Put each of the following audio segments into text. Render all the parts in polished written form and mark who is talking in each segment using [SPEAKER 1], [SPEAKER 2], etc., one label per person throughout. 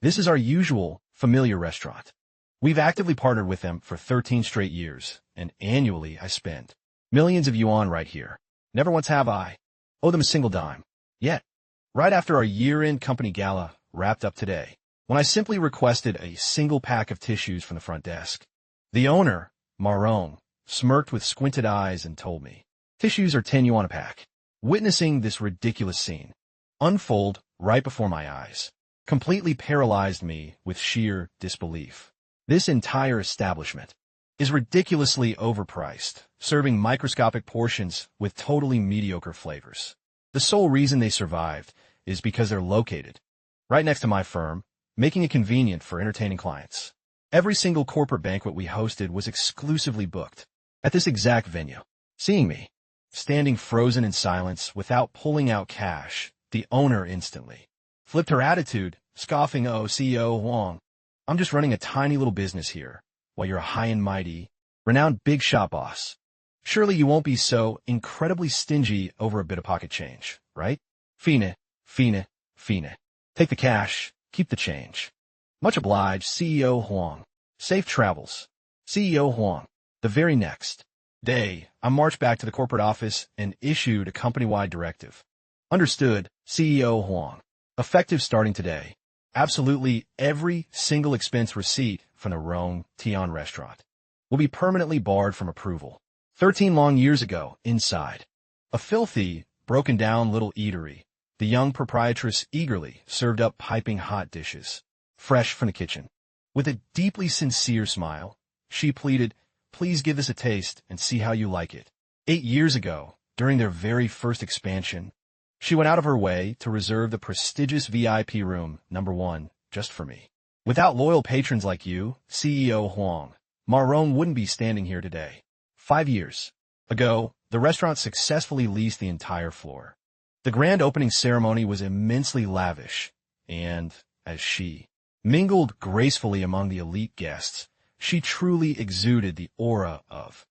[SPEAKER 1] This is our usual, familiar restaurant. We've actively partnered with them for 13 straight years, and annually I spend millions of yuan right here. Never once have I owed them a single dime. Yet, right after our year-end company gala wrapped up today, when I simply requested a single pack of tissues from the front desk, the owner, Marong, smirked with squinted eyes and told me, "Tissues are 10 yuan a pack." Witnessing this ridiculous scene unfold right before my eyes completely paralyzed me with sheer disbelief. This entire establishment is ridiculously overpriced, serving microscopic portions with totally mediocre flavors. The sole reason they survived is because they're located right next to my firm, making it convenient for entertaining clients. Every single corporate banquet we hosted was exclusively booked at this exact venue. Seeing me standing frozen in silence without pulling out cash, the owner instantly flipped her attitude, scoffing, "Oh, CEO Huang, I'm just running a tiny little business here, while you're a high and mighty, renowned big shot boss. Surely you won't be so incredibly stingy over a bit of pocket change, right? Fine, fine, fine. Take the cash, keep the change. Much obliged, CEO Huang. Safe travels." CEO Huang. The very next day, I marched back to the corporate office and issued a company-wide directive. "Understood, CEO Huang. Effective starting today. Absolutely every single expense receipt from the Rong Tian restaurant will be permanently barred from approval." 13 long years ago, inside a filthy, broken-down little eatery, the young proprietress eagerly served up piping hot dishes, fresh from the kitchen. With a deeply sincere smile, she pleaded, "Please give this a taste and see how you like it." 8 years ago, during their very first expansion, she went out of her way to reserve the prestigious VIP room number 1 just for me. Without loyal patrons like you, CEO Huang, Marong wouldn't be standing here today. 5 years ago, the restaurant successfully leased the entire floor. The grand opening ceremony was immensely lavish, and as she mingled gracefully among the elite guests, she truly exuded the aura of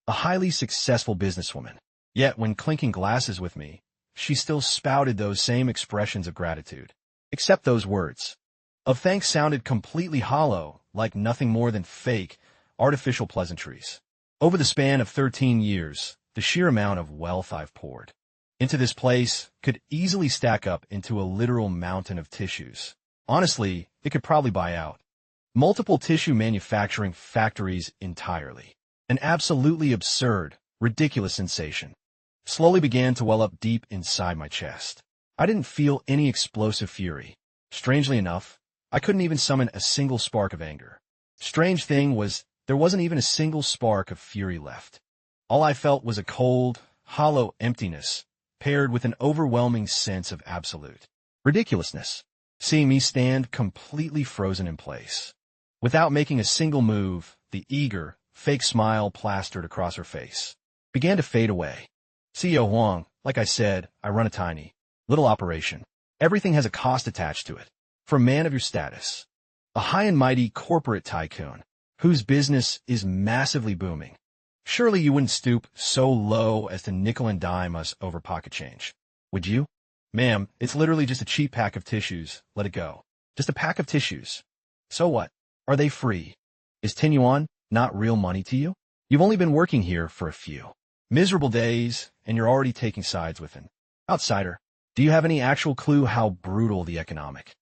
[SPEAKER 1] a highly successful businesswoman. Yet when clinking glasses with me, she still spouted those same expressions of gratitude. Except those words of thanks sounded completely hollow, like nothing more than fake, artificial pleasantries. Over the span of 13 years, the sheer amount of wealth I've poured into this place could easily stack up into a literal mountain of tissues. Honestly, it could probably buy out multiple tissue manufacturing factories entirely. An absolutely absurd, ridiculous sensation slowly began to well up deep inside my chest. I didn't feel any explosive fury. Strangely enough, I couldn't even summon a single spark of anger. Strange thing was, there wasn't even a single spark of fury left. All I felt was a cold, hollow emptiness, paired with an overwhelming sense of absolute ridiculousness. Seeing me stand completely frozen in place, without making a single move, the eager, fake smile plastered across her face began to fade away. "CEO Huang, like I said, I run a tiny little operation. Everything has a cost attached to it. For a man of your status, a high and mighty corporate tycoon, whose business is massively booming, surely you wouldn't stoop so low as to nickel and dime us over pocket change, would you? Ma'am, it's literally just a cheap pack of tissues. Let it go. Just a pack of tissues. So what? Are they free? Is 10 yuan not real money to you? You've only been working here for a few miserable days, and you're already taking sides with an outsider. Do you have any actual clue how brutal the economic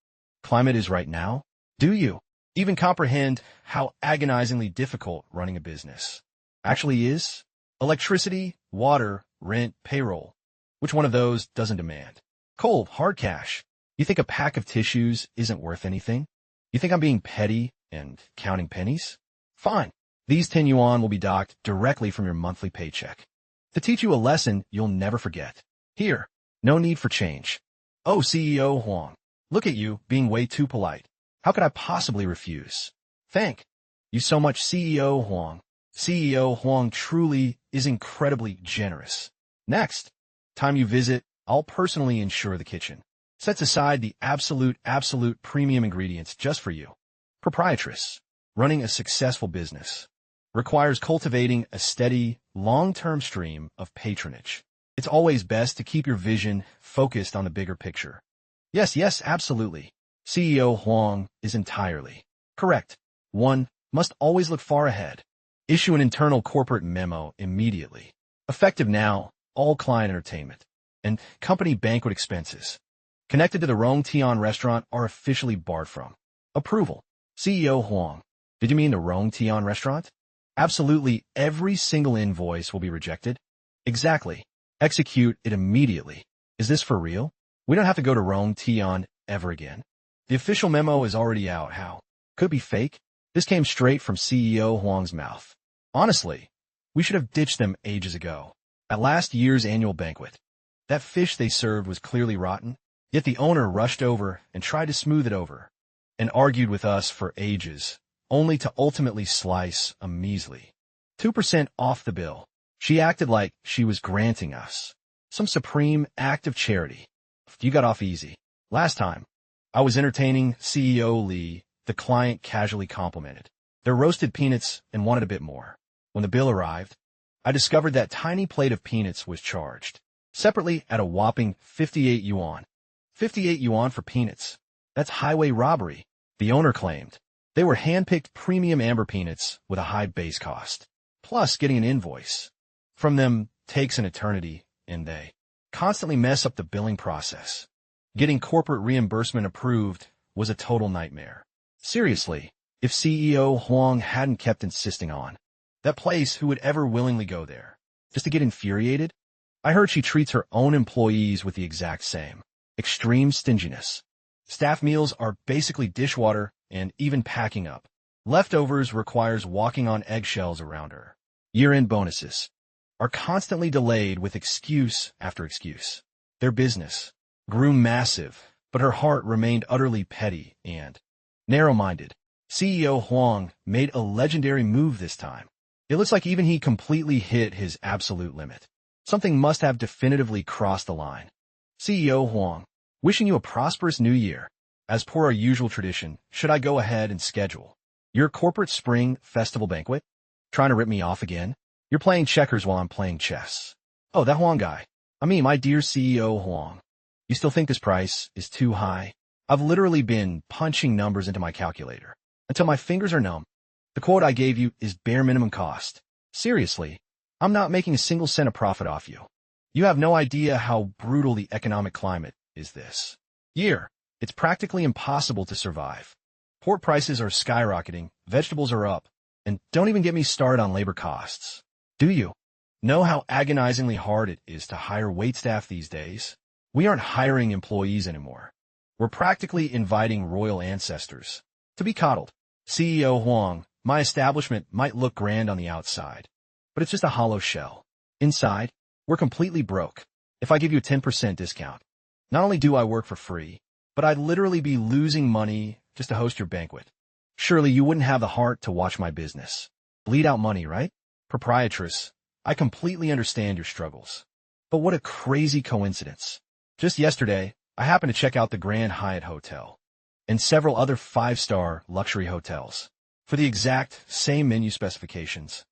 [SPEAKER 1] climate is right now? Do you even comprehend how agonizingly difficult running a business actually is? Electricity, water, rent, payroll. Which one of those doesn't demand cold, hard cash? You think a pack of tissues isn't worth anything? You think I'm being petty and counting pennies? Fine. These 10 yuan will be docked directly from your monthly paycheck to teach you a lesson you'll never forget. Here, no need for change. Oh, CEO Huang, look at you being way too polite. How could I possibly refuse? Thank you so much, CEO Huang. CEO Huang truly is incredibly generous. Next time you visit, I'll personally ensure the kitchen sets aside the absolute premium ingredients just for you. Proprietress, running a successful business requires cultivating a steady, long-term stream of patronage. It's always best to keep your vision focused on the bigger picture. Yes, absolutely. CEO Huang is entirely correct. One must always look far ahead. Issue an internal corporate memo immediately. Effective now, all client entertainment and company banquet expenses connected to the Rong Tian restaurant are officially barred from approval. CEO Huang, did you mean the Rong Tian restaurant? Absolutely every single invoice will be rejected. Exactly. Execute it immediately. Is this for real? We don't have to go to Rong Tian ever again. The official memo is already out. How? Could it be fake? This came straight from CEO Huang's mouth. Honestly, we should have ditched them ages ago. At last year's annual banquet, that fish they served was clearly rotten, yet the owner rushed over and tried to smooth it over, and argued with us for ages, only to ultimately slice a measly 2% off the bill. She acted like she was granting us some supreme act of charity. You got off easy. Last time, I was entertaining CEO Lee. The client casually complimented their roasted peanuts and wanted a bit more. When the bill arrived, I discovered that tiny plate of peanuts was charged separately at a whopping 58 yuan. 58 yuan for peanuts. That's highway robbery, the owner claimed. They were hand-picked premium amber peanuts with a high base cost. Plus, getting an invoice from them takes an eternity, and they constantly mess up the billing process. Getting corporate reimbursement approved was a total nightmare. Seriously, if CEO Huang hadn't kept insisting on that place, who would ever willingly go there? Just to get infuriated? I heard she treats her own employees with the exact same extreme stinginess. Staff meals are basically dishwater, and even packing up leftovers requires walking on eggshells around her. Year-end bonuses are constantly delayed with excuse after excuse. Their business grew massive, but her heart remained utterly petty and narrow-minded. CEO Huang made a legendary move this time. It looks like even he completely hit his absolute limit. Something must have definitively crossed the line. CEO Huang, wishing you a prosperous new year. As per our usual tradition, should I go ahead and schedule your corporate spring festival banquet? Trying to rip me off again? You're playing checkers while I'm playing chess. Oh, that Huang guy. I mean, my dear CEO Huang. You still think this price is too high? I've literally been punching numbers into my calculator until my fingers are numb. The quote I gave you is bare minimum cost. Seriously, I'm not making a single cent of profit off you. You have no idea how brutal the economic climate is this year. It's practically impossible to survive. Pork prices are skyrocketing, vegetables are up, and don't even get me started on labor costs. Do you know how agonizingly hard it is to hire waitstaff these days? We aren't hiring employees anymore. We're practically inviting royal ancestors to be coddled. CEO Huang, my establishment might look grand on the outside, but it's just a hollow shell. Inside, we're completely broke. If I give you a 10% discount, not only do I work for free, but I'd literally be losing money just to host your banquet. Surely you wouldn't have the heart to watch my business bleed out money, right? Proprietress, I completely understand your struggles. But what a crazy coincidence. Just yesterday, I happened to check out the Grand Hyatt Hotel and several other 5-star luxury hotels for the exact same menu specifications.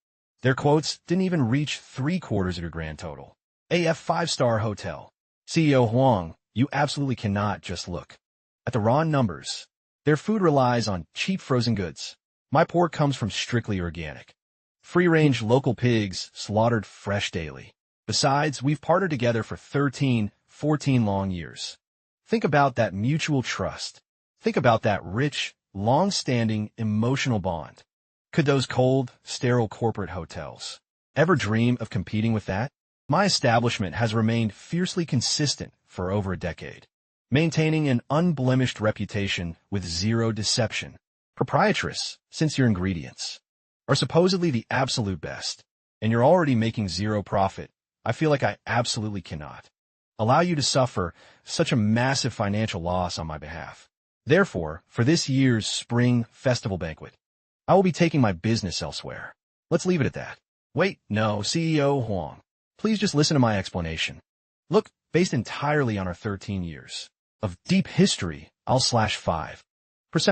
[SPEAKER 1] Their quotes didn't even reach 3/4 of your grand total. AF 5-star hotel. CEO Huang, you absolutely cannot just look at the raw numbers. Their food relies on cheap frozen goods. My pork comes from strictly organic, free-range local pigs slaughtered fresh daily. Besides, we've partnered together for 13, 14 long years. Think about that mutual trust. Think about that rich, long-standing emotional bond. Could those cold, sterile corporate hotels ever dream of competing with that? My establishment has remained fiercely consistent for over a decade, maintaining an unblemished reputation with zero deception. Proprietress, since your ingredients are supposedly the absolute best, and you're already making zero profit, I feel like I absolutely cannot allow you to suffer such a massive financial loss on my behalf. Therefore, for this year's spring festival banquet, I will be taking my business elsewhere. Let's leave it at that. Wait, no, CEO Huang. Please just listen to my explanation. Look, based entirely on our 13 years of deep history, I'll slash 5%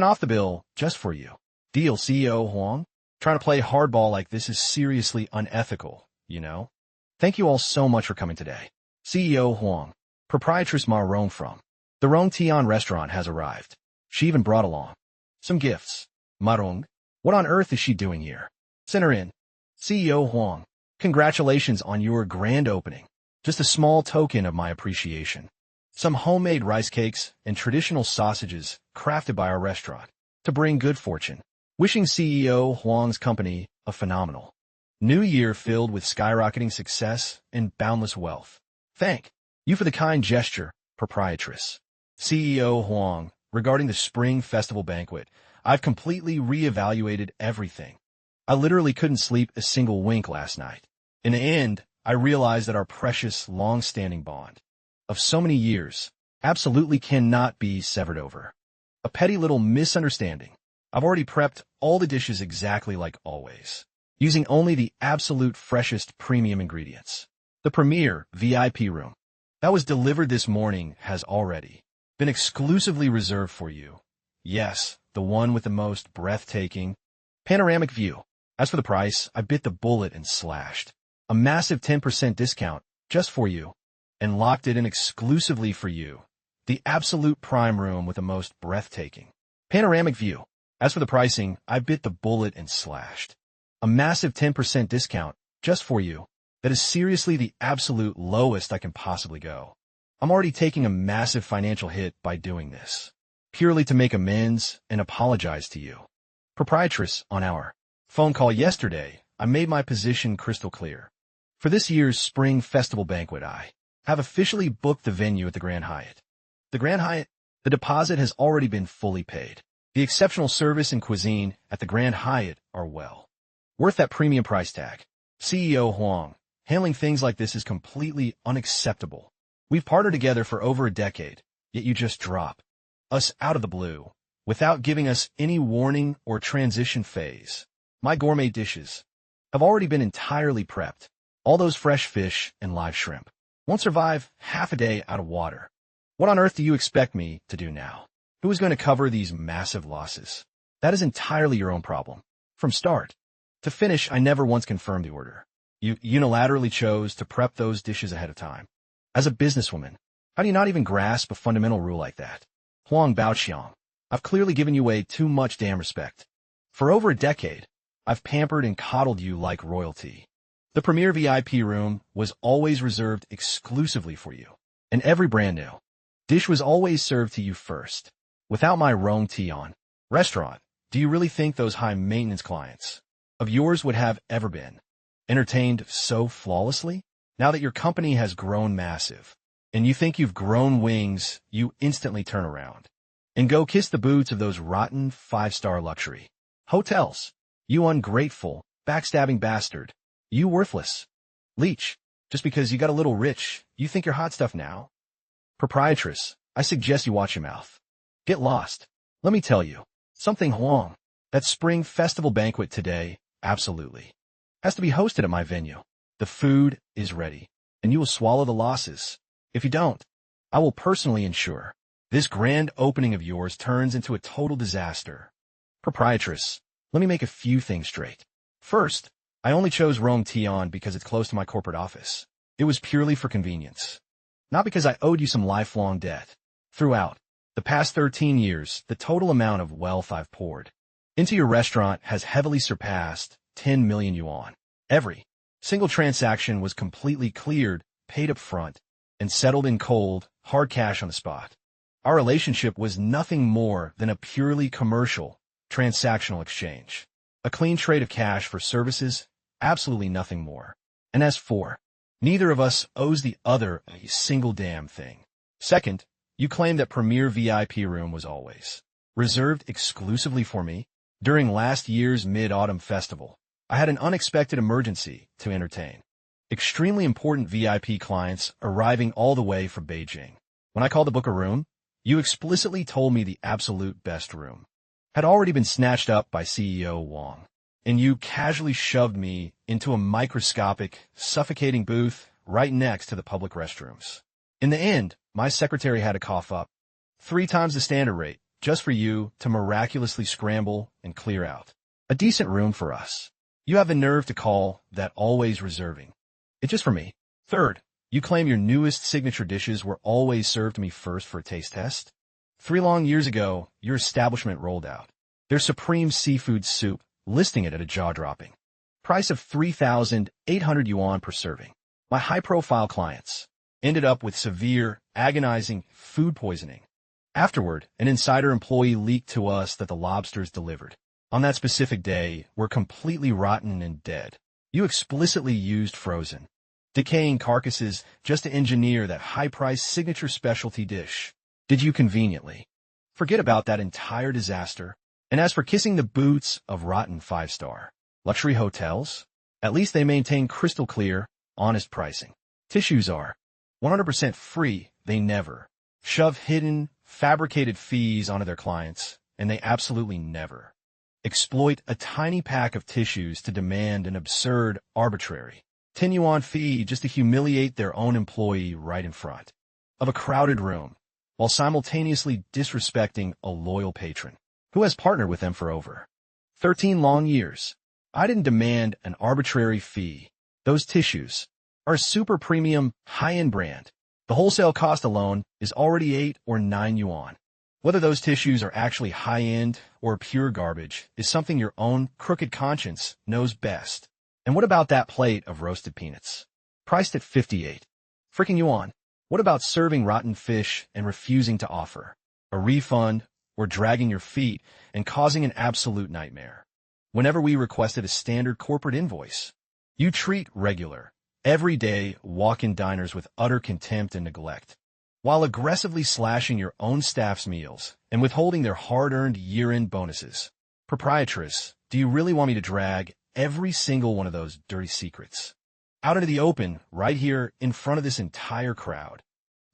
[SPEAKER 1] off the bill just for you. Deal, CEO Huang? Trying to play hardball like this is seriously unethical, you know? Thank you all so much for coming today. CEO Huang, Proprietress Ma Rong from the Rong Tian restaurant has arrived. She even brought along some gifts. Marong, what on earth is she doing here? Send her in. CEO Huang, congratulations on your grand opening. Just a small token of my appreciation. Some homemade rice cakes and traditional sausages crafted by our restaurant to bring good fortune. Wishing CEO Huang's company a phenomenal new year filled with skyrocketing success and boundless wealth. Thank you for the kind gesture, proprietress. CEO Huang, regarding the Spring Festival banquet, I've completely reevaluated everything. I literally couldn't sleep a single wink last night. In the end, I realized that our precious, long-standing bond of so many years absolutely cannot be severed over a petty little misunderstanding. I've already prepped all the dishes exactly like always, using only the absolute freshest premium ingredients. The premier VIP room that was delivered this morning has already been exclusively reserved for you. Yes, the one with the most breathtaking panoramic view. As for the price, I bit the bullet and slashed a massive 10% discount just for you and locked it in exclusively for you. The absolute prime room with the most breathtaking panoramic view. As for the pricing, I bit the bullet and slashed a massive 10% discount just for you. That is seriously the absolute lowest I can possibly go. I'm already taking a massive financial hit by doing this, purely to make amends and apologize to you. Proprietress, on our phone call yesterday, I made my position crystal clear. For this year's Spring Festival banquet, I have officially booked the venue at the Grand Hyatt. The Grand Hyatt, the deposit has already been fully paid. The exceptional service and cuisine at the Grand Hyatt are well worth that premium price tag. CEO Huang, handling things like this is completely unacceptable. We've partnered together for over a decade, yet you just drop us out of the blue without giving us any warning or transition phase. My gourmet dishes have already been entirely prepped. All those fresh fish and live shrimp won't survive half a day out of water. What on earth do you expect me to do now? Who is going to cover these massive losses? That is entirely your own problem. From start to finish, I never once confirmed the order. You unilaterally chose to prep those dishes ahead of time. As a businesswoman, how do you not even grasp a fundamental rule like that? Huang Baoxiang, I've clearly given you way too much damn respect. For over a decade, I've pampered and coddled you like royalty. The premier VIP room was always reserved exclusively for you, and every brand new dish was always served to you first. Without my Rong Tian restaurant, do you really think those high-maintenance clients of yours would have ever been entertained so flawlessly? Now that your company has grown massive, and you think you've grown wings, you instantly turn around and go kiss the boots of those rotten 5-star luxury hotels. You ungrateful, backstabbing bastard. You worthless leech. Just because you got a little rich, you think you're hot stuff now? Proprietress, I suggest you watch your mouth. Get lost. Let me tell you something, Huang. That Spring Festival banquet today, absolutely, has to be hosted at my venue. The food is ready, and you will swallow the losses. If you don't, I will personally ensure this grand opening of yours turns into a total disaster. Proprietress, let me make a few things straight. First, I only chose Rong Tian because it's close to my corporate office. It was purely for convenience, not because I owed you some lifelong debt. Throughout the past 13 years, the total amount of wealth I've poured into your restaurant has heavily surpassed 10 million yuan. Every single transaction was completely cleared, paid up front, and settled in cold, hard cash on the spot. Our relationship was nothing more than a purely commercial, transactional exchange. A clean trade of cash for services, absolutely nothing more. And as for, neither of us owes the other a single damn thing. Second, you claim that Premier VIP room was always reserved exclusively for me. During last year's Mid-Autumn Festival, I had an unexpected emergency to entertain. Extremely important VIP clients arriving all the way from Beijing. When I called to book a room, you explicitly told me the absolute best room had already been snatched up by CEO Wang, and you casually shoved me into a microscopic, suffocating booth right next to the public restrooms. In the end, my secretary had to cough up 3 times the standard rate just for you to miraculously scramble and clear out a decent room for us. You have the nerve to call that always reserving it just for me. Third, you claim your newest signature dishes were always served to me first for a taste test. 3 long years ago, your establishment rolled out their supreme seafood soup, listing it at a jaw-dropping price of 3,800 yuan per serving. My high-profile clients ended up with severe, agonizing food poisoning. Afterward, an insider employee leaked to us that the lobsters delivered on that specific day were completely rotten and dead. You explicitly used frozen, decaying carcasses just to engineer that high-priced signature specialty dish. Did you conveniently forget about that entire disaster? And as for kissing the boots of rotten 5-star luxury hotels, at least they maintain crystal clear, honest pricing. Tissues are 100% free. They never shove hidden, fabricated fees onto their clients, and they absolutely never exploit a tiny pack of tissues to demand an absurd, arbitrary 10 yuan fee just to humiliate their own employee right in front of a crowded room, while simultaneously disrespecting a loyal patron who has partnered with them for over 13 long years. I didn't demand an arbitrary fee. Those tissues are a super premium, high-end brand. The wholesale cost alone is already 8 or 9 yuan. Whether those tissues are actually high-end or pure garbage is something your own crooked conscience knows best. And what about that plate of roasted peanuts, priced at 58 freaking yuan? What about serving rotten fish and refusing to offer a refund, or dragging your feet and causing an absolute nightmare whenever we requested a standard corporate invoice? You treat regular, everyday walk-in diners with utter contempt and neglect, while aggressively slashing your own staff's meals and withholding their hard-earned year-end bonuses. Proprietress, do you really want me to drag every single one of those dirty secrets out into the open right here in front of this entire crowd?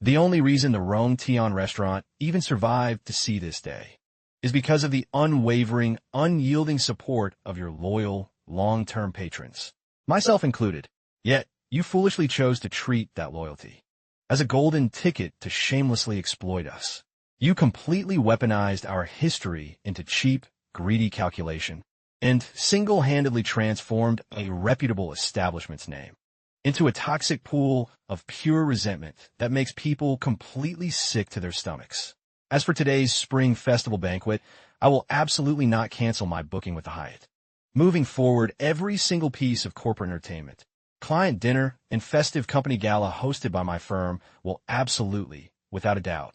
[SPEAKER 1] The only reason the Rong Tian restaurant even survived to see this day is because of the unwavering, unyielding support of your loyal, long-term patrons, myself included. Yet, you foolishly chose to treat that loyalty as a golden ticket to shamelessly exploit us. You completely weaponized our history into cheap, greedy calculation and single-handedly transformed a reputable establishment's name into a toxic pool of pure resentment that makes people completely sick to their stomachs. As for today's Spring Festival banquet, I will absolutely not cancel my booking with the Hyatt. Moving forward, every single piece of corporate entertainment, client dinner, and festive company gala hosted by my firm will absolutely, without a doubt,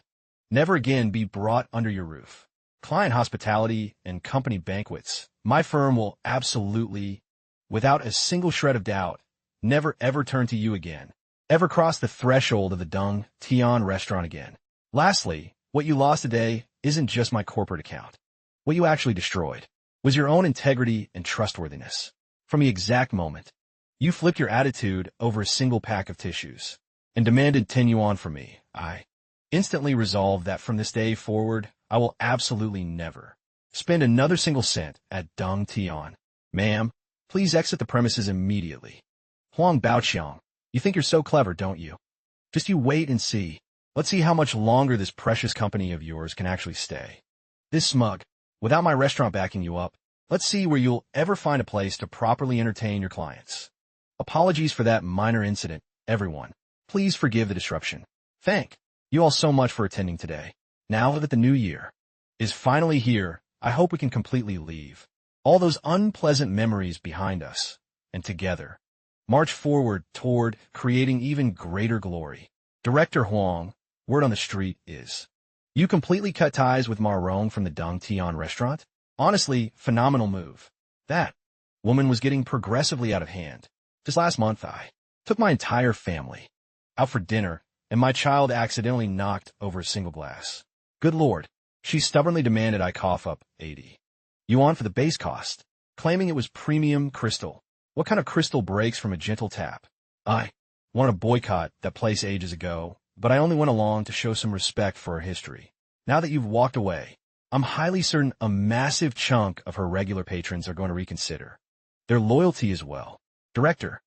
[SPEAKER 1] never again be brought under your roof. Client hospitality and company banquets, my firm will absolutely, without a single shred of doubt, never ever turn to you again, ever cross the threshold of the Dung Tian restaurant again. Lastly, what you lost today isn't just my corporate account. What you actually destroyed was your own integrity and trustworthiness. From the exact moment you flipped your attitude over a single pack of tissues and demanded 10 yuan from me, I instantly resolved that from this day forward, I will absolutely never spend another single cent at Dung Tian. Ma'am, please exit the premises immediately. Huang Baoqiang, you think you're so clever, don't you? Just you wait and see. Let's see how much longer this precious company of yours can actually stay. This smug, without my restaurant backing you up, let's see where you'll ever find a place to properly entertain your clients. Apologies for that minor incident, everyone. Please forgive the disruption. Thank you all so much for attending today. Now that the new year is finally here, I hope we can completely leave all those unpleasant memories behind us and together march forward toward creating even greater glory. Director Huang, word on the street is, you completely cut ties with Ma Rong from the Dung Tian restaurant? Honestly, phenomenal move. That woman was getting progressively out of hand. Just last month, I took my entire family out for dinner, and my child accidentally knocked over a single glass. Good Lord, she stubbornly demanded I cough up 80 yuan for the base cost, claiming it was premium crystal. What kind of crystal breaks from a gentle tap? I wanted to boycott that place ages ago, but I only went along to show some respect for her history. Now that you've walked away, I'm highly certain a massive chunk of her regular patrons are going to reconsider their loyalty as well. Director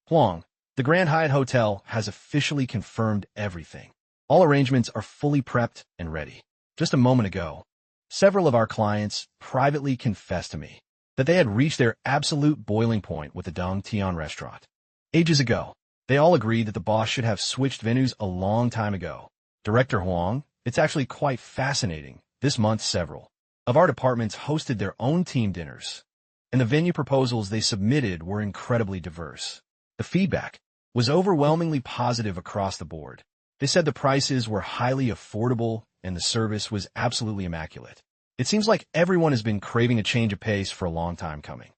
[SPEAKER 1] Huang, the Grand Hyatt Hotel has officially confirmed everything. All arrangements are fully prepped and ready. Just a moment ago, several of our clients privately confessed to me that they had reached their absolute boiling point with the Dung Tian restaurant. Ages ago, they all agreed that the boss should have switched venues a long time ago. Director Huang, It's actually quite fascinating. This month, several of our departments hosted their own team dinners, and the venue proposals they submitted were incredibly diverse. The feedback was overwhelmingly positive across the board. They said the prices were highly affordable and the service was absolutely immaculate. It seems like everyone has been craving a change of pace for a long time coming.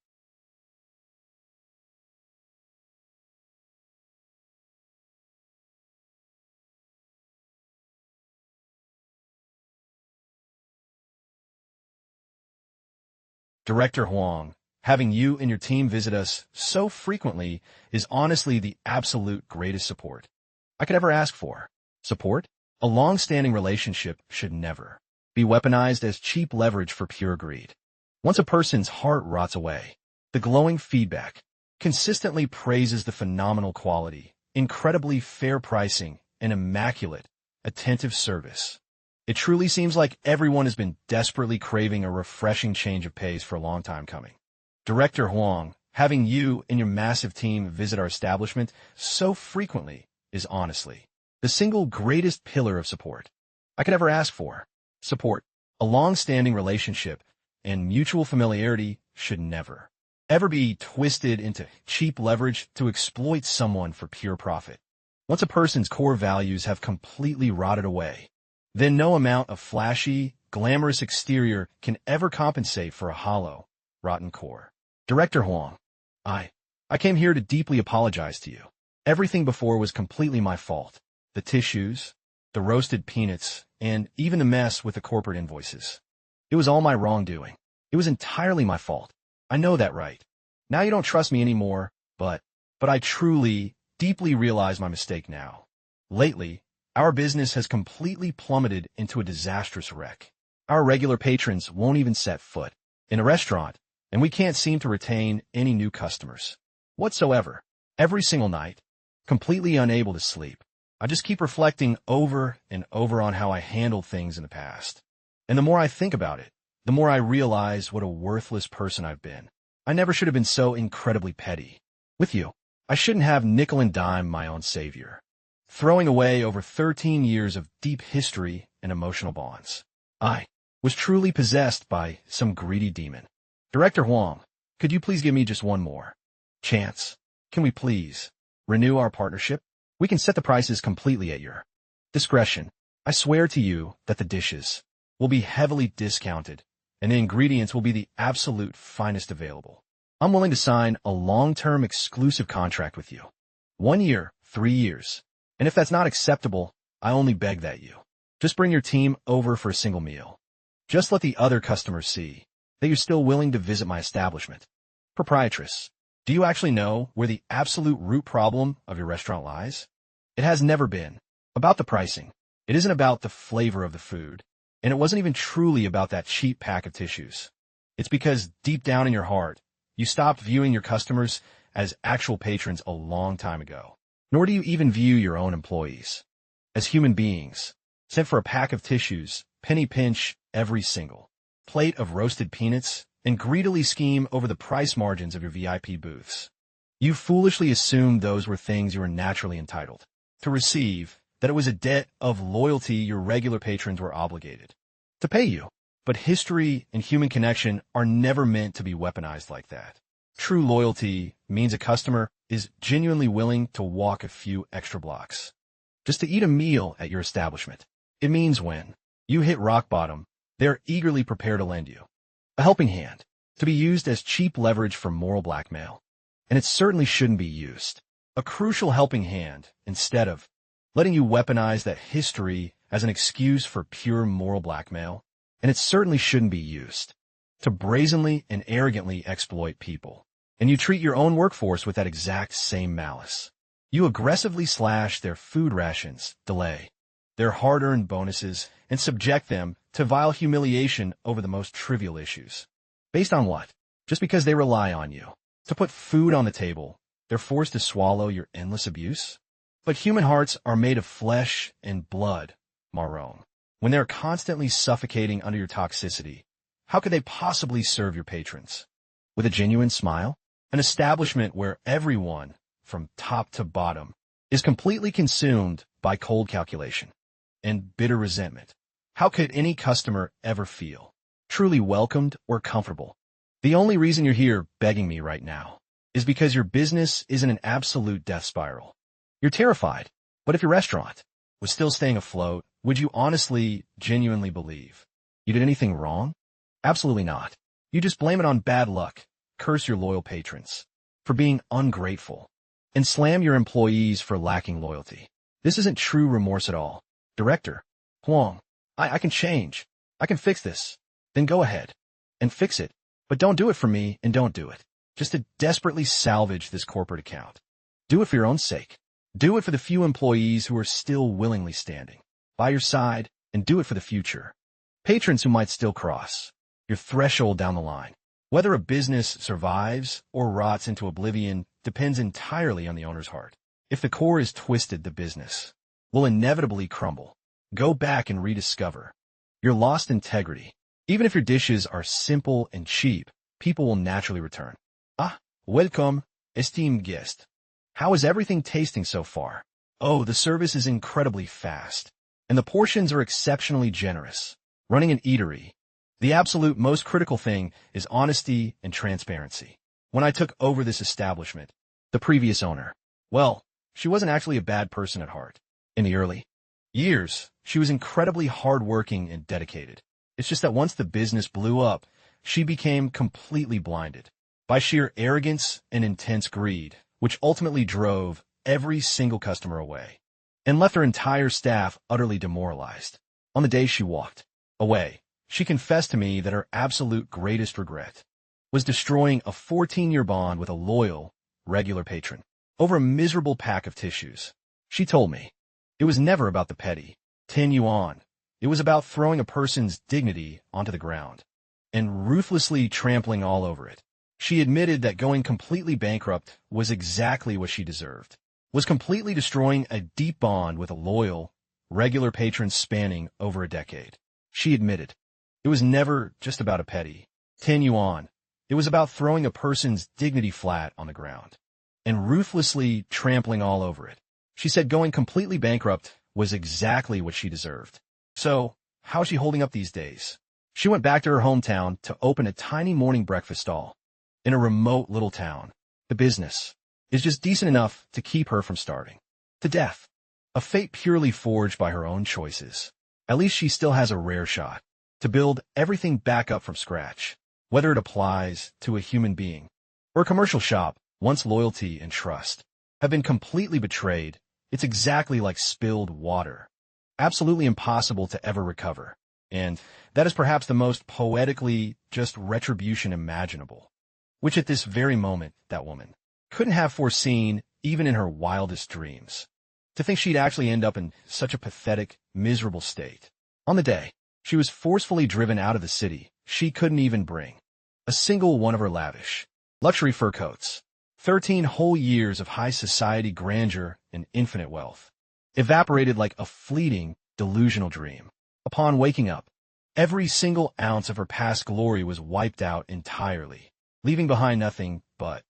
[SPEAKER 1] Director Huang, having you and your team visit us so frequently is honestly the absolute greatest support I could ever ask for. Support? A long-standing relationship should never be weaponized as cheap leverage for pure greed. Once a person's heart rots away, the glowing feedback consistently praises the phenomenal quality, incredibly fair pricing, and immaculate, attentive service. It truly seems like everyone has been desperately craving a refreshing change of pace for a long time coming. Director Huang, having you and your massive team visit our establishment so frequently is honestly the single greatest pillar of support I could ever ask for. Support, a long-standing relationship, and mutual familiarity should never, ever be twisted into cheap leverage to exploit someone for pure profit. Once a person's core values have completely rotted away, then no amount of flashy, glamorous exterior can ever compensate for a hollow, rotten core. Director Huang, I came here to deeply apologize to you. Everything before was completely my fault. The tissues, the roasted peanuts, and even the mess with the corporate invoices. It was all my wrongdoing. It was entirely my fault. I know that, right? Now you don't trust me anymore, but I truly, deeply realize my mistake now. Lately, our business has completely plummeted into a disastrous wreck. Our regular patrons won't even set foot in a restaurant, and we can't seem to retain any new customers whatsoever. Every single night, completely unable to sleep, I just keep reflecting over and over on how I handled things in the past. And the more I think about it, the more I realize what a worthless person I've been. I never should have been so incredibly petty. With you, I shouldn't have nickel and dime my own savior, throwing away over 13 years of deep history and emotional bonds. I was truly possessed by some greedy demon. Director Huang, could you please give me just one more chance? Can we please renew our partnership? We can set the prices completely at your discretion. I swear to you that the dishes will be heavily discounted and the ingredients will be the absolute finest available. I'm willing to sign a long-term exclusive contract with you. 1 year, 3 years. And if that's not acceptable, I only beg that you just bring your team over for a single meal. Just let the other customers see that you're still willing to visit my establishment. Proprietress, do you actually know where the absolute root problem of your restaurant lies? It has never been about the pricing. It isn't about the flavor of the food. And it wasn't even truly about that cheap pack of tissues. It's because deep down in your heart, you stopped viewing your customers as actual patrons a long time ago. Nor do you even view your own employees as human beings, sent for a pack of tissues, penny pinch every single plate of roasted peanuts, and greedily scheme over the price margins of your VIP booths. You foolishly assumed those were things you were naturally entitled to receive, that it was a debt of loyalty your regular patrons were obligated to pay you. But history and human connection are never meant to be weaponized like that. True loyalty means a customer is genuinely willing to walk a few extra blocks just to eat a meal at your establishment. It means when you hit rock bottom, they're eagerly prepared to lend you a helping hand, to be used as cheap leverage for moral blackmail. And it certainly shouldn't be used. A crucial helping hand instead of letting you weaponize that history as an excuse for pure moral blackmail. And it certainly shouldn't be used to brazenly and arrogantly exploit people. And you treat your own workforce with that exact same malice. You aggressively slash their food rations, delay their hard-earned bonuses, and subject them to vile humiliation over the most trivial issues. Based on what? Just because they rely on you to put food on the table, they're forced to swallow your endless abuse? But human hearts are made of flesh and blood, Marron. When they're constantly suffocating under your toxicity, how could they possibly serve your patrons? With a genuine smile? An establishment where everyone, from top to bottom, is completely consumed by cold calculation and bitter resentment. How could any customer ever feel truly welcomed or comfortable? The only reason you're here begging me right now is because your business is in an absolute death spiral. You're terrified, but if your restaurant was still staying afloat, would you honestly, genuinely believe you did anything wrong? Absolutely not. You just blame it on bad luck, curse your loyal patrons for being ungrateful, and slam your employees for lacking loyalty. This isn't true remorse at all. Director Huang, I can change. I can fix this. Then go ahead and fix it. But don't do it for me, and don't do it just to desperately salvage this corporate account. Do it for your own sake. Do it for the few employees who are still willingly standing by your side, and do it for the future patrons who might still cross your threshold down the line. Whether a business survives or rots into oblivion depends entirely on the owner's heart. If the core is twisted, the business will inevitably crumble. Go back and rediscover your lost integrity. Even if your dishes are simple and cheap, people will naturally return. Welcome, esteemed guest. How is everything tasting so far? Oh, the service is incredibly fast, and the portions are exceptionally generous. Running an eatery, the absolute most critical thing is honesty and transparency. When I took over this establishment, the previous owner, well, she wasn't actually a bad person at heart. In the early years, she was incredibly hardworking and dedicated. It's just that once the business blew up, she became completely blinded by sheer arrogance and intense greed, which ultimately drove every single customer away and left her entire staff utterly demoralized. On the day she walked away, she confessed to me that her absolute greatest regret was destroying a 14-year bond with a loyal, regular patron over a miserable pack of tissues. She told me it was never about the petty 10 yuan. It was about throwing a person's dignity onto the ground and ruthlessly trampling all over it. She admitted that going completely bankrupt was exactly what she deserved, was completely destroying a deep bond with a loyal, regular patron spanning over a decade. She admitted it was never just about a petty 10 yuan. It was about throwing a person's dignity flat on the ground and ruthlessly trampling all over it. She said going completely bankrupt was exactly what she deserved. So, how's she holding up these days? She went back to her hometown to open a tiny morning breakfast stall in a remote little town. The business is just decent enough to keep her from starving to death. A fate purely forged by her own choices. At least she still has a rare shot to build everything back up from scratch. Whether it applies to a human being or a commercial shop, once loyalty and trust have been completely betrayed, it's exactly like spilled water. Absolutely impossible to ever recover. And that is perhaps the most poetically just retribution imaginable, which at this very moment, that woman couldn't have foreseen even in her wildest dreams. To think she'd actually end up in such a pathetic, miserable state. On the day she was forcefully driven out of the city, she couldn't even bring a single one of her lavish luxury fur coats. 13 whole years of high society grandeur and infinite wealth evaporated like a fleeting, delusional dream. Upon waking up, every single ounce of her past glory was wiped out entirely, leaving behind nothing but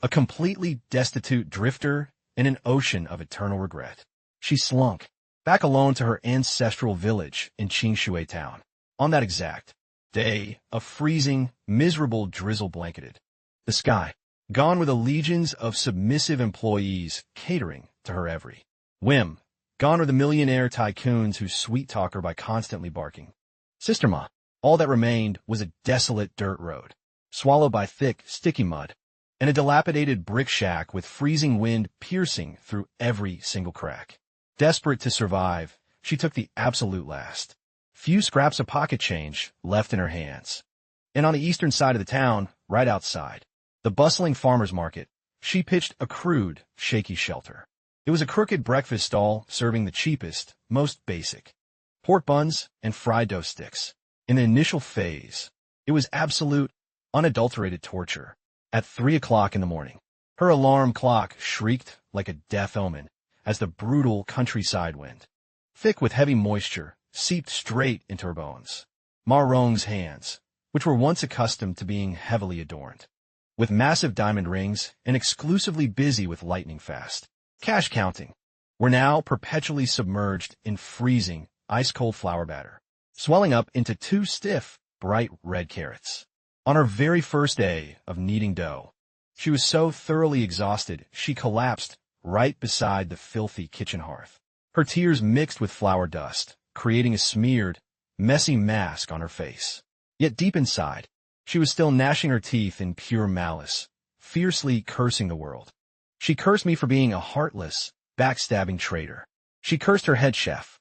[SPEAKER 1] a completely destitute drifter in an ocean of eternal regret. She slunk back alone to her ancestral village in Qingshui town. On that exact day, a freezing, miserable drizzle blanketed the sky, gone were the legions of submissive employees catering to her every whim. Gone were the millionaire tycoons who sweet-talk her by constantly barking "Sister Ma." All that remained was a desolate dirt road, swallowed by thick, sticky mud, and a dilapidated brick shack with freezing wind piercing through every single crack. Desperate to survive, she took the absolute last few scraps of pocket change left in her hands. And on the eastern side of the town, right outside the bustling farmer's market, she pitched a crude, shaky shelter. It was a crooked breakfast stall serving the cheapest, most basic pork buns and fried dough sticks. In the initial phase, it was absolute, unadulterated torture. At 3 o'clock in the morning, her alarm clock shrieked like a death omen as the brutal countryside wind, thick with heavy moisture, seeped straight into her bones. Ma Rong's hands, which were once accustomed to being heavily adorned with massive diamond rings and exclusively busy with lightning-fast cash counting, were now perpetually submerged in freezing, ice-cold flour batter. swelling up into two stiff, bright red carrots. On her very first day of kneading dough, she was so thoroughly exhausted she collapsed right beside the filthy kitchen hearth. Her tears mixed with flour dust, creating a smeared, messy mask on her face. Yet deep inside, she was still gnashing her teeth in pure malice, fiercely cursing the world. She cursed me for being a heartless, backstabbing traitor. She cursed her head chef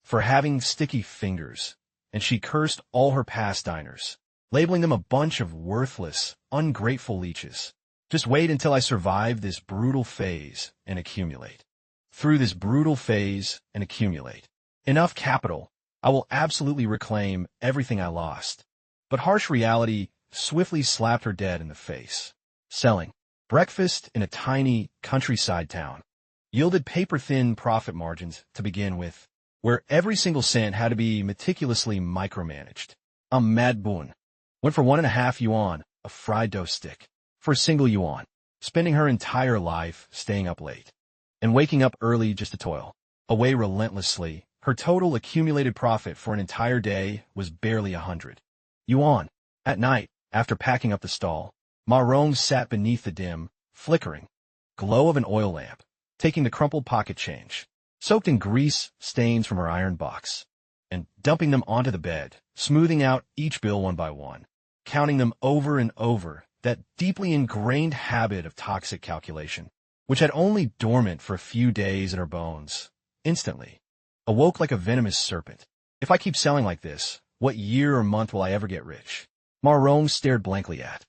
[SPEAKER 1] for having sticky fingers, and she cursed all her past diners, labeling them a bunch of worthless, ungrateful leeches. Just wait until I survive this brutal phase and accumulate. Through this brutal phase and accumulate enough capital, I will absolutely reclaim everything I lost. But harsh reality swiftly slapped her dead in the face. Selling breakfast in a tiny countryside town yielded paper-thin profit margins to begin with, where every single cent had to be meticulously micromanaged. Mad Boon went for 1.5 yuan, a fried dough stick, for a single yuan, spending her entire life staying up late and waking up early just to toil away relentlessly. Her total accumulated profit for an entire day was barely 100 yuan. At night, after packing up the stall, Ma Rong sat beneath the dim, flickering glow of an oil lamp, taking the crumpled pocket change, soaked in grease stains from her iron box, and dumping them onto the bed, smoothing out each bill one by one, counting them over and over, that deeply ingrained habit of toxic calculation, which had only dormant for a few days in her bones, instantly awoke like a venomous serpent. If I keep selling like this, what year or month will I ever get rich? Ma Rong stared blankly at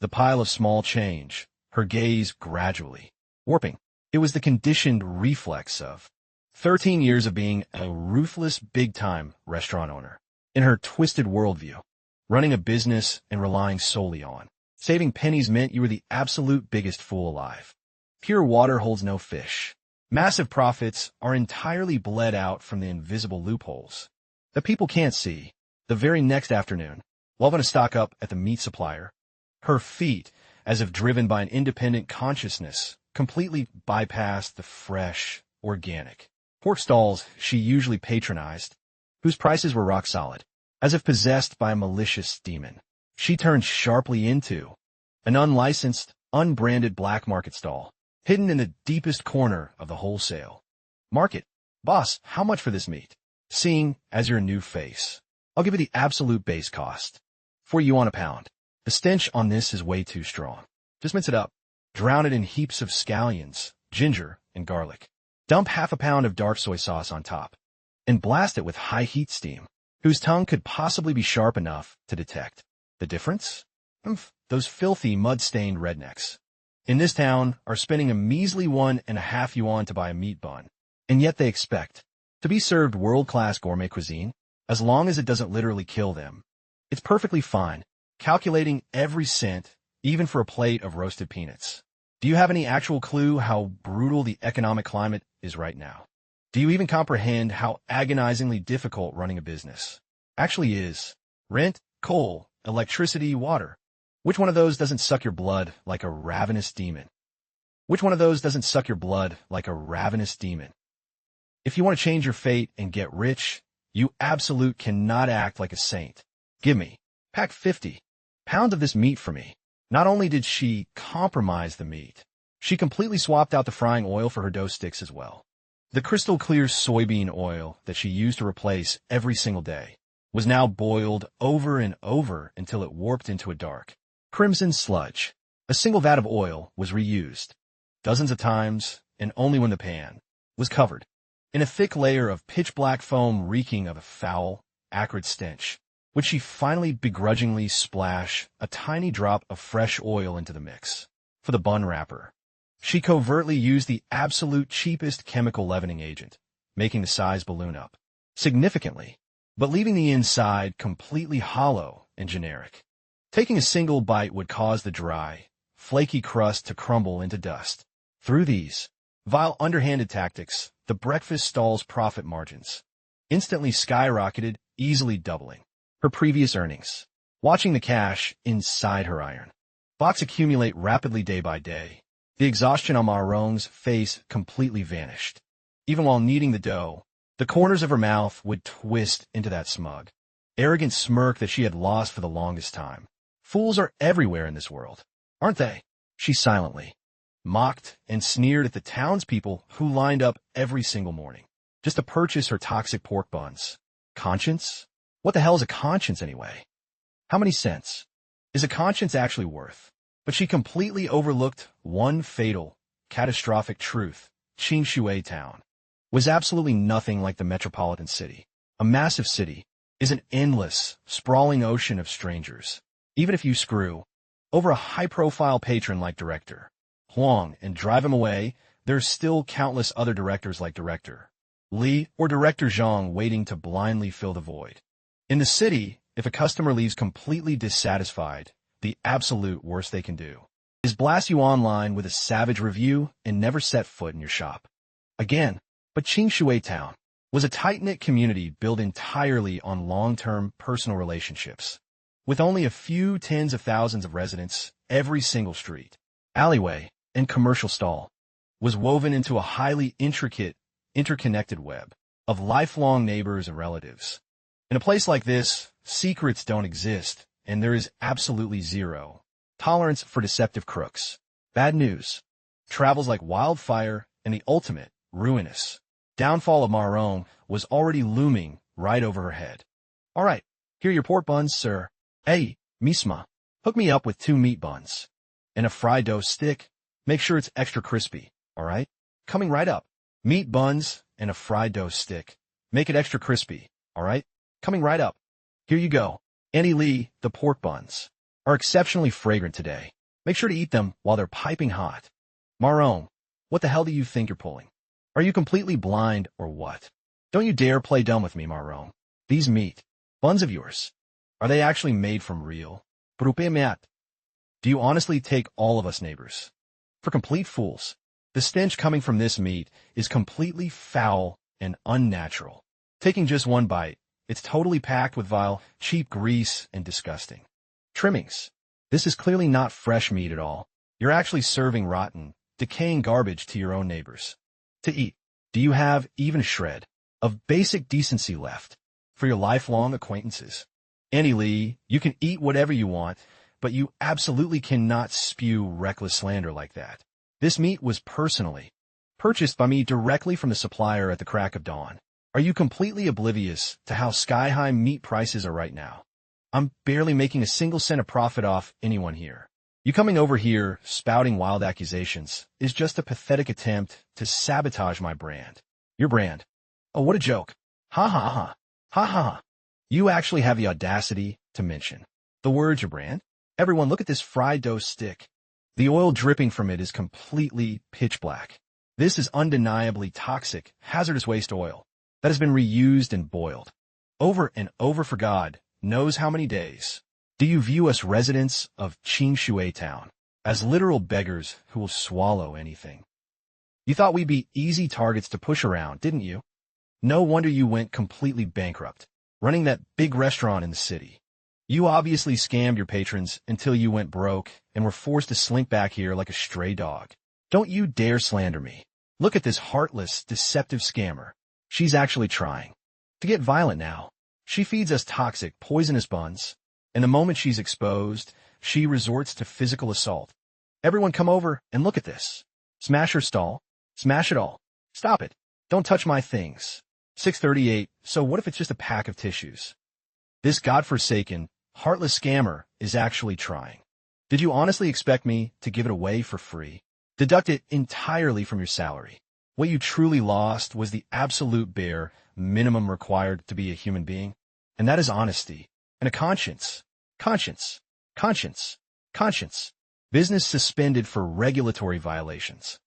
[SPEAKER 1] the pile of small change, her gaze gradually warping. It was the conditioned reflex of 13 years of being a ruthless big-time restaurant owner. In her twisted worldview, running a business and relying solely on saving pennies meant you were the absolute biggest fool alive. Pure water holds no fish. Massive profits are entirely bled out from the invisible loopholes that people can't see. The very next afternoon, while going to stock up at the meat supplier, her feet, as if driven by an independent consciousness, completely bypassed the fresh, organic pork stalls she usually patronized, whose prices were rock solid. As if possessed by a malicious demon, she turned sharply into an unlicensed, unbranded black market stall, hidden in the deepest corner of the wholesale market. Boss, how much for this meat? Seeing as your new face, I'll give you the absolute base cost. 4 yuan a pound. The stench on this is way too strong. Just mince it up. Drown it in heaps of scallions, ginger, and garlic. Dump 1/2 pound of dark soy sauce on top, and blast it with high heat steam, whose tongue could possibly be sharp enough to detect the difference? Those filthy, mud-stained rednecks in this town are spending a measly 1.5 yuan to buy a meat bun, and yet they expect to be served world-class gourmet cuisine. As long as it doesn't literally kill them, it's perfectly fine, calculating every cent, even for a plate of roasted peanuts. Do you have any actual clue how brutal the economic climate is right now? Do you even comprehend how agonizingly difficult running a business actually is? Rent, coal, electricity, water. Which one of those doesn't suck your blood like a ravenous demon? Which one of those doesn't suck your blood like a ravenous demon? If you want to change your fate and get rich, you absolute cannot act like a saint. Give me, pack 50 pounds of this meat for me. Not only did she compromise the meat, she completely swapped out the frying oil for her dough sticks as well. The crystal clear soybean oil that she used to replace every single day was now boiled over and over until it warped into a dark crimson sludge. A single vat of oil was reused dozens of times, and only when the pan was covered in a thick layer of pitch-black foam reeking of a foul, acrid stench, would she finally begrudgingly splash a tiny drop of fresh oil into the mix. For the bun wrapper, she covertly used the absolute cheapest chemical leavening agent, making the size balloon up significantly, but leaving the inside completely hollow and generic. Taking a single bite would cause the dry, flaky crust to crumble into dust. Through these vile underhanded tactics, the breakfast stall's profit margins instantly skyrocketed, easily doubling her previous earnings. Watching the cash inside her iron box accumulate rapidly day by day, the exhaustion on Ma Rong's face completely vanished. Even while kneading the dough, the corners of her mouth would twist into that smug, arrogant smirk that she had lost for the longest time. Fools are everywhere in this world, aren't they? She silently mocked and sneered at the townspeople who lined up every single morning just to purchase her toxic pork buns. Conscience? What the hell is a conscience anyway? How many cents is a conscience actually worth? But she completely overlooked one fatal, catastrophic truth. Qingshui Town was absolutely nothing like the metropolitan city. A massive city is an endless, sprawling ocean of strangers. Even if you screw over a high-profile patron like Director Huang and drive him away, there's still countless other directors like Director Li or Director Zhang waiting to blindly fill the void. In the city, if a customer leaves completely dissatisfied, the absolute worst they can do is blast you online with a savage review and never set foot in your shop again. But Qingshui Town was a tight-knit community built entirely on long-term personal relationships. With only a few tens of thousands of residents, every single street, alleyway, and commercial stall was woven into a highly intricate, interconnected web of lifelong neighbors and relatives. In a place like this, secrets don't exist, and there is absolutely zero tolerance for deceptive crooks. Bad news travels like wildfire, and the ultimate, ruinous downfall of Marong was already looming right over her head. All right, here are your pork buns, sir. Hey, Misma, hook me up with 2 meat buns and a fried dough stick. Make sure it's extra crispy, all right? Coming right up. Meat buns and a fried dough stick. Make it extra crispy, all right? Coming right up. Here you go. Annie Lee, the pork buns are exceptionally fragrant today. Make sure to eat them while they're piping hot. Marong, what the hell do you think you're pulling? Are you completely blind or what? Don't you dare play dumb with me, Marong. These meat buns of yours, are they actually made from real Brupe Mat? Do you honestly take all of us neighbors for complete fools? The stench coming from this meat is completely foul and unnatural. Taking just one bite, it's totally packed with vile, cheap grease and disgusting trimmings. This is clearly not fresh meat at all. You're actually serving rotten, decaying garbage to your own neighbors to eat. Do you have even a shred of basic decency left for your lifelong acquaintances? Annie Lee, you can eat whatever you want, but you absolutely cannot spew reckless slander like that. This meat was personally purchased by me directly from the supplier at the crack of dawn. Are you completely oblivious to how sky-high meat prices are right now? I'm barely making a single cent of profit off anyone here. You coming over here spouting wild accusations is just a pathetic attempt to sabotage my brand. Your brand. Oh, what a joke. Ha ha ha. Ha ha ha. You actually have the audacity to mention the words your brand? Everyone, look at this fried dough stick. The oil dripping from it is completely pitch black. This is undeniably toxic, hazardous waste oil that has been reused and boiled over and over for God knows how many days. Do you view us residents of Qingshui Town as literal beggars who will swallow anything? You thought we'd be easy targets to push around, didn't you? No wonder you went completely bankrupt, running that big restaurant in the city. You obviously scammed your patrons until you went broke and were forced to slink back here like a stray dog. Don't you dare slander me. Look at this heartless, deceptive scammer. She's actually trying to get violent now. She feeds us toxic, poisonous buns, and the moment she's exposed, she resorts to physical assault. Everyone come over and look at this. Smash her stall. Smash it all. Stop it. Don't touch my things. 638, so what if it's just a pack of tissues? This godforsaken, heartless scammer is actually trying. Did you honestly expect me to give it away for free? Deduct it entirely from your salary. What you truly lost was the absolute bare minimum required to be a human being, and that is honesty and a conscience. Conscience. Conscience. Conscience. Business suspended for regulatory violations.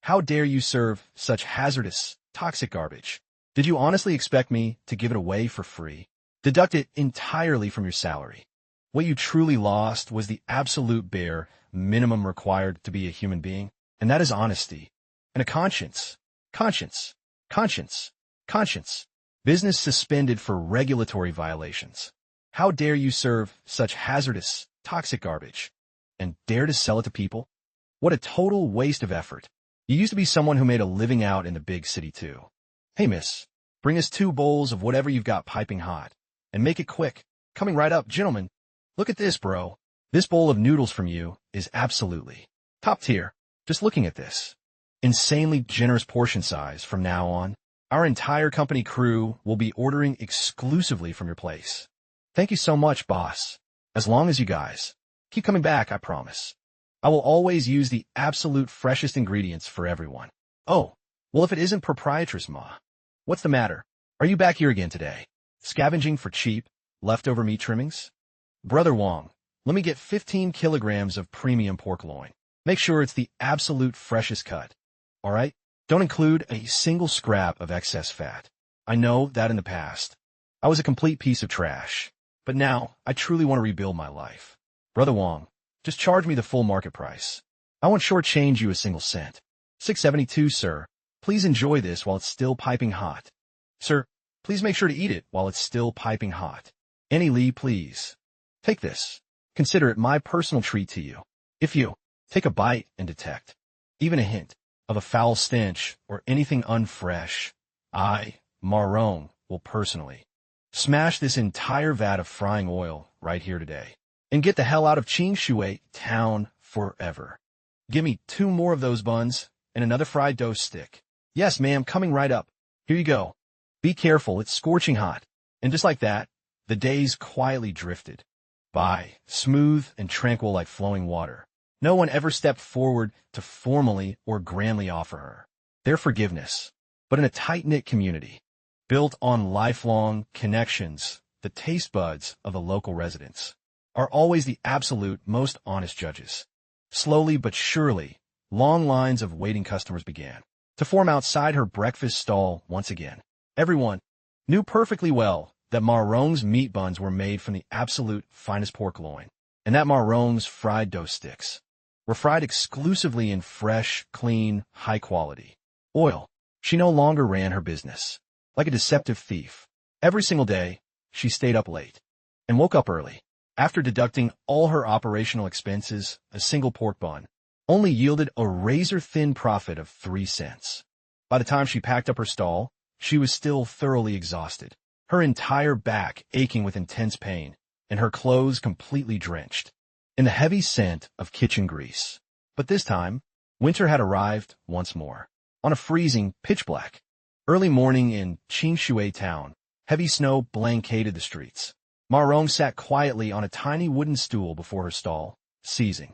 [SPEAKER 1] How dare you serve such hazardous, toxic garbage? Did you honestly expect me to give it away for free? Deduct it entirely from your salary. What you truly lost was the absolute bare minimum required to be a human being, and that is honesty and a conscience. Conscience. Conscience. Conscience. Business suspended for regulatory violations. How dare you serve such hazardous, toxic garbage and dare to sell it to people? What a total waste of effort. You used to be someone who made a living out in the big city too. Hey miss, bring us 2 bowls of whatever you've got piping hot, and make it quick. Coming right up, gentlemen. Look at this, bro. This bowl of noodles from you is absolutely top tier. Just looking at this insanely generous portion size from now on, our entire company crew will be ordering exclusively from your place. Thank you so much, boss. As long as you guys keep coming back, I promise. I will always use the absolute freshest ingredients for everyone. Oh, well, if it isn't Proprietress Ma. What's the matter? Are you back here again today? Scavenging for cheap, leftover meat trimmings? Brother Wong, let me get 15 kilograms of premium pork loin. Make sure it's the absolute freshest cut. All right? Don't include a single scrap of excess fat. I know that in the past, I was a complete piece of trash. But now, I truly want to rebuild my life. Brother Wong, just charge me the full market price. I won't shortchange you a single cent. 672, sir. Please enjoy this while it's still piping hot. Sir, please make sure to eat it while it's still piping hot. Annie Lee, please. Take this. Consider it my personal treat to you. If you take a bite and detect even a hint of a foul stench or anything unfresh, I, Marong, will personally smash this entire vat of frying oil right here today and get the hell out of Qingshui town forever. Give me 2 more of those buns and another fried dough stick. Yes, ma'am, coming right up. Here you go. Be careful, it's scorching hot. And just like that, the days quietly drifted by, smooth and tranquil like flowing water. No one ever stepped forward to formally or grandly offer her their forgiveness. But in a tight-knit community, built on lifelong connections, the taste buds of the local residents are always the absolute most honest judges. Slowly but surely, long lines of waiting customers began to form outside her breakfast stall once again. Everyone knew perfectly well that Marong's meat buns were made from the absolute finest pork loin, and that Marong's fried dough sticks were fried exclusively in fresh, clean, high-quality oil. She no longer ran her business like a deceptive thief. Every single day, she stayed up late and woke up early. After deducting all her operational expenses, a single pork bun only yielded a razor-thin profit of 3 cents. By the time she packed up her stall, she was still thoroughly exhausted, her entire back aching with intense pain, and her clothes completely drenched in the heavy scent of kitchen grease. But this time, winter had arrived once more. On a freezing, pitch-black, early morning in Qingshui town, heavy snow blanketed the streets. Marong sat quietly on a tiny wooden stool before her stall, seizing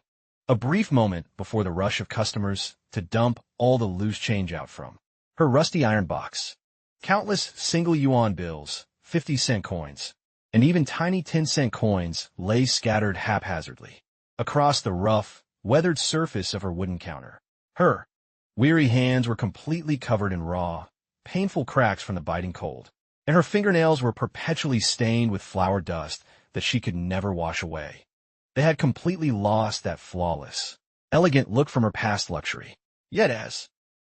[SPEAKER 1] a brief moment before the rush of customers to dump all the loose change out from her rusty iron box. Countless single yuan bills, 50-cent coins, and even tiny 10-cent coins lay scattered haphazardly across the rough, weathered surface of her wooden counter. Her weary hands were completely covered in raw, painful cracks from the biting cold, and her fingernails were perpetually stained with flour dust that she could never wash away. They had completely lost that flawless, elegant look from her past luxury. Yet as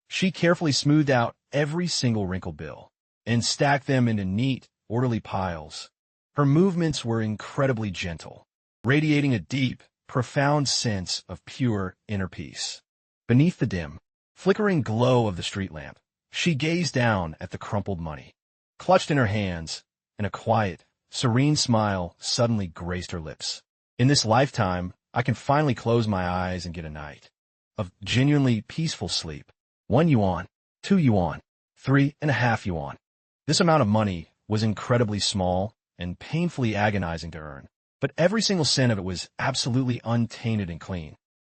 [SPEAKER 1] she carefully smoothed out every single wrinkled bill and stacked them into neat, orderly piles, her movements were incredibly gentle, radiating a deep, profound sense of pure inner peace. Beneath the dim, flickering glow of the street lamp, she gazed down at the crumpled money, clutched in her hands, and a quiet, serene smile suddenly graced her lips. In this lifetime, I can finally close my eyes and get a night of genuinely peaceful sleep. 1 yuan, 2 yuan, 3.5 yuan. This amount of money was incredibly small and painfully agonizing to earn, but every single cent of it was absolutely untainted and clean.